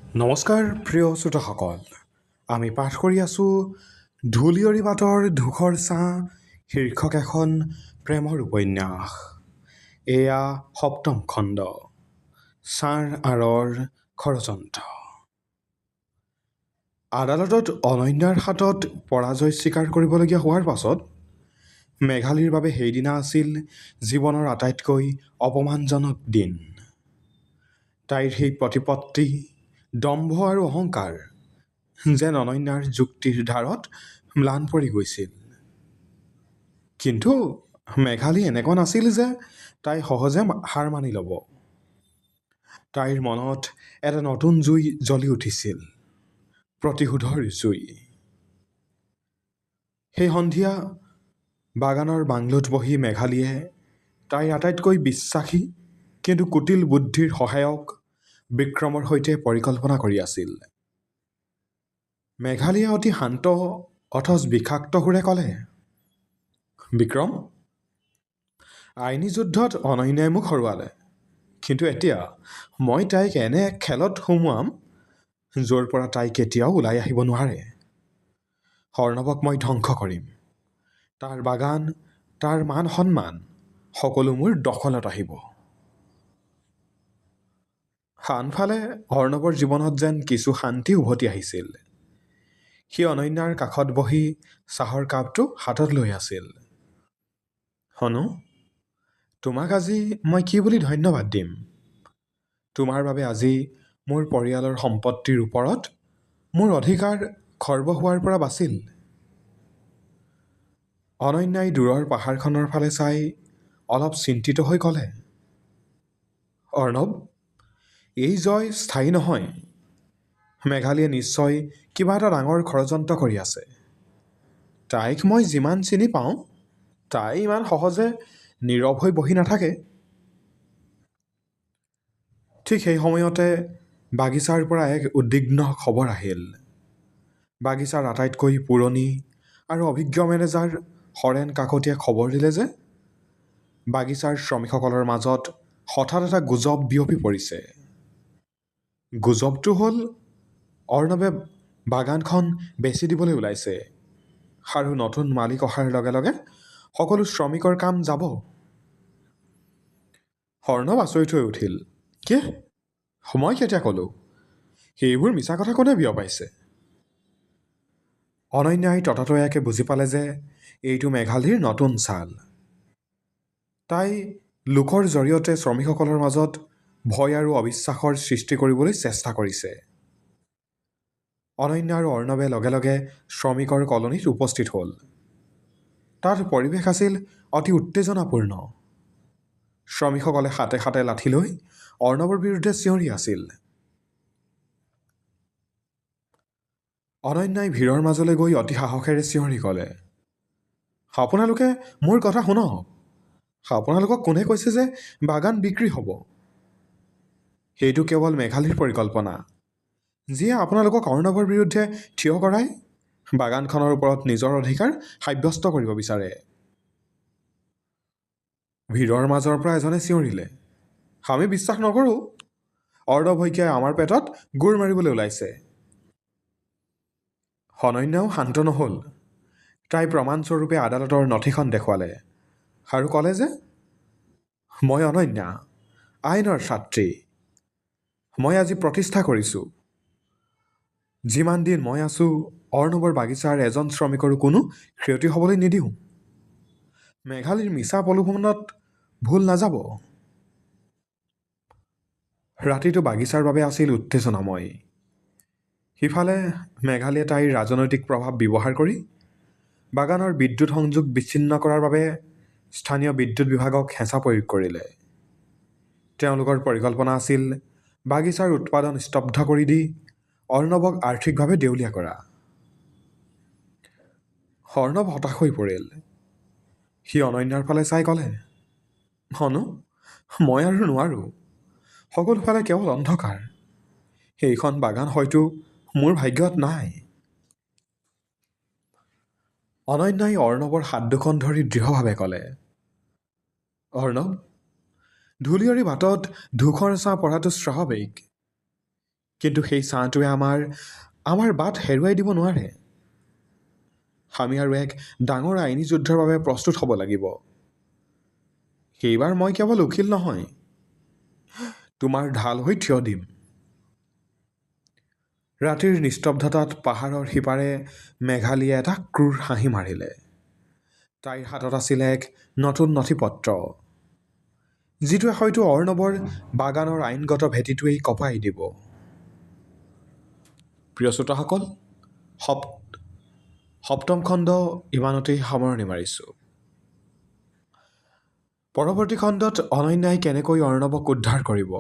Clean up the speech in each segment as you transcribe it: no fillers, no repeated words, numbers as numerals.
নমস্কাৰ প্ৰিয় শ্ৰোতাসকল, আমি পাঠ কৰি আছোঁ ধূলিয়ৰী বাটৰ ধূসৰ ছাঁ শীৰ্ষক এখন প্ৰেমৰ উপন্যাস। এয়া সপ্তম খণ্ড, ছাঁৰ আঁৰৰ ষড়যন্ত্ৰ। আদালতত অনন্যাৰ হাতত পৰাজয় স্বীকাৰ কৰিবলগীয়া হোৱাৰ পাছত মেঘালীৰ বাবে সেইদিনা আছিল জীৱনৰ আটাইতকৈ অপমানজনক দিন। তাইৰ সেই প্ৰতিপত্তি, দম্ভ আৰু অহংকাৰ যেন অনন্যাৰ যুক্তিৰ ধাৰত ম্লান পৰি গৈছিল। কিন্তু মেঘালী এনেকুৱা নাছিল যে তাই সহজে হাৰ মানি ল'ব। তাইৰ মনত এটা নতুন জুই জ্বলি উঠিছিল, প্ৰতিশোধৰ জুই। সেই সন্ধিয়া বাগানৰ বাংলোত বহি মেঘালীয়ে তাইৰ আটাইতকৈ বিশ্বাসী কিন্তু কুটিল বুদ্ধিৰ সহায়ক বিক্ৰমৰ সৈতে পৰিকল্পনা কৰি আছিল। মেঘালীয়ে অতি শান্ত অথচ বিষাক্ত সুৰে ক'লে, বিক্ৰম, আইনী যুদ্ধত অনন্যাই মোক হৰুৱালে, কিন্তু এতিয়া মই তাইক এনে এক খেলত সুমুৱাম য'ৰ পৰা তাই কেতিয়াও ওলাই আহিব নোৱাৰে। অৰ্ণৱক মই ধ্বংস কৰিম। তাৰ বাগান, তাৰ মান সন্মান সকলো মোৰ দখলত আহিব। আনফালে অৰ্ণৱৰ জীৱনত যেন কিছু শান্তি উভতি আহিছিল। সি অনন্যাৰ কাষত বহি চাহৰ কাপটো হাতত লৈ আছিল। হনু, তোমাক আজি মই কি বুলি ধন্যবাদ দিম? তোমাৰ বাবে আজি মোৰ পৰিয়ালৰ সম্পত্তিৰ ওপৰত মোৰ অধিকাৰ খৰ্ব হোৱাৰ পৰা বাচিল। অনন্যাই দূৰৰ পাহাৰখনৰ ফালে চাই অলপ চিন্তিত হৈ ক'লে, অৰ্ণৱ, এই জয় স্থায়ী নহয়। মেঘালীয়ে নিশ্চয় কিবা এটা ডাঙৰ ষড়যন্ত্ৰ কৰি আছে। তাইক মই যিমান চিনি পাওঁ, তাই ইমান সহজে নীৰৱ হৈ বহি নাথাকে। ঠিক সেই সময়তে বাগিচাৰ পৰা এক উদ্বিগ্ন খবৰ আহিল। বাগিচাৰ আটাইতকৈ পুৰণি আৰু অভিজ্ঞ মেনেজাৰ হৰেণ কাকতীয়ে খবৰ দিলে যে বাগিচাৰ শ্ৰমিকসকলৰ মাজত হঠাৎ এটা গুজব বিয়পি পৰিছে। গুজবটো হ'ল অৰ্ণৱে বাগানখন বেচি দিবলৈ ওলাইছে আৰু নতুন মালিক অহাৰ লগে লগে সকলো শ্ৰমিকৰ কাম যাব। অৰ্ণৱ আচৰিত হৈ উঠিল, কি? মই কেতিয়া ক'লোঁ? সেইবোৰ মিছা কথা কোনে বিয়পাইছে? অনন্যাই ততাতৈয়াকে বুজি পালে যে এইটো মেঘালীৰ নতুন চাল। তাই লোকৰ জৰিয়তে শ্ৰমিকসকলৰ মাজত ভয় আৰু অবিশ্বাসৰ সৃষ্টি কৰিবলৈ চেষ্টা কৰিছে। অনন্যা আৰু অৰ্ণৱে লগে লগে শ্ৰমিকৰ কলনীত উপস্থিত হ'ল। তাত পৰিৱেশ আছিল অতি উত্তেজনাপূৰ্ণ। শ্ৰমিকসকলে হাতে হাতে লাঠি লৈ অৰ্ণৱৰ বিৰুদ্ধে চিঞৰি আছিল। অনন্যাই ভিৰৰ মাজলৈ গৈ অতি সাহসেৰে চিঞৰি ক'লে, আপোনালোকে মোৰ কথা শুনক। আপোনালোকক কোনে কৈছে যে বাগান বিক্ৰী হ'ব? সেইটো কেৱল মেঘালীৰ পৰিকল্পনা, যিয়ে আপোনালোকক অৰ্ণৱৰ বিৰুদ্ধে থিয় কৰাই বাগানখনৰ ওপৰত নিজৰ অধিকাৰ সাব্যস্ত কৰিব বিচাৰে। ভিৰৰ মাজৰ পৰা এজনে চিঞৰিলে, আমি বিশ্বাস নকৰোঁ। অৰ্ণৱ শইকীয়াই আমাৰ পেটত গোৰ মাৰিবলৈ ওলাইছে। অনন্যাও শান্ত নহ'ল। তাই প্ৰমাণস্বৰূপে আদালতৰ নথিখন দেখুৱালে আৰু ক'লে যে মই অনন্যা, আইনৰ ছাত্ৰী। মই আজি প্ৰতিষ্ঠা কৰিছোঁ, যিমান দিন মই আছোঁ অৰ্ণৱৰ বাগিচাৰ এজন শ্ৰমিকৰো কোনো ক্ষতি হ'বলৈ নিদিওঁ। মেঘালীৰ মিছা প্ৰলোভনত ভুল নাযাব। ৰাতিটো বাগিচাৰ বাবে আছিল উত্তেজনাময়। সিফালে মেঘালীয়ে তাইৰ ৰাজনৈতিক প্ৰভাৱ ব্যৱহাৰ কৰি বাগানৰ বিদ্যুৎ সংযোগ বিচ্ছিন্ন কৰাৰ বাবে স্থানীয় বিদ্যুৎ বিভাগক হেঁচা প্ৰয়োগ কৰিলে। তেওঁলোকৰ পৰিকল্পনা আছিল বাগিচাৰ উৎপাদন স্তব্ধ কৰি দি অৰ্ণৱক আৰ্থিকভাৱে দেউলীয়া কৰা। অৰ্ণৱ হতাশ হৈ পৰিল। সি অনন্যাৰ ফালে চাই ক'লে, হনু, মই আৰু নোৱাৰোঁ। সকলোফালে কেৱল অন্ধকাৰ। সেইখন বাগান হয়তো মোৰ ভাগ্যত নাই। অনন্যাই অৰ্ণৱৰ হাত দুখন ধৰি দৃঢ়ভাৱে ক'লে, অৰ্ণৱ, ধূলিয়ৰী বাটত ধূসৰ ছাঁ পৰাটো স্বাভাৱিক, কিন্তু সেই ছাঁটোৱে আমাৰ বাট হেৰুৱাই দিব নোৱাৰে। আমি আৰু এক ডাঙৰ আইনী যুদ্ধৰ বাবে প্ৰস্তুত হ'ব লাগিব। সেইবাৰ মই কেৱল উকিল নহয়, তোমাৰ ঢাল হৈ থিয় দিম। ৰাতিৰ নিস্তব্ধতাত পাহাৰৰ সিপাৰে মেঘালীয়ে এটা ক্ৰূৰ হাঁহি মাৰিলে। তাইৰ হাতত আছিল এক নতুন নথিপত্ৰ, যিটোৱে হয়তো অৰ্ণৱৰ বাগানৰ আইনগত ভেটিটোৱেই কঁপাই দিব। প্ৰিয় শ্ৰোতাসকল, সপ্তম খণ্ড ইমানতেই সামৰণি মাৰিছোঁ। পৰৱৰ্তী খণ্ডত অনন্যাই কেনেকৈ অৰ্ণৱক উদ্ধাৰ কৰিব,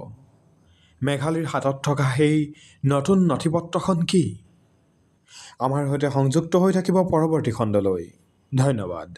মেঘালীৰ হাতত থকা সেই নতুন নথিপত্ৰখন কি? আমাৰ সৈতে সংযুক্ত হৈ থাকিব পৰৱৰ্তী খণ্ডলৈ। ধন্যবাদ।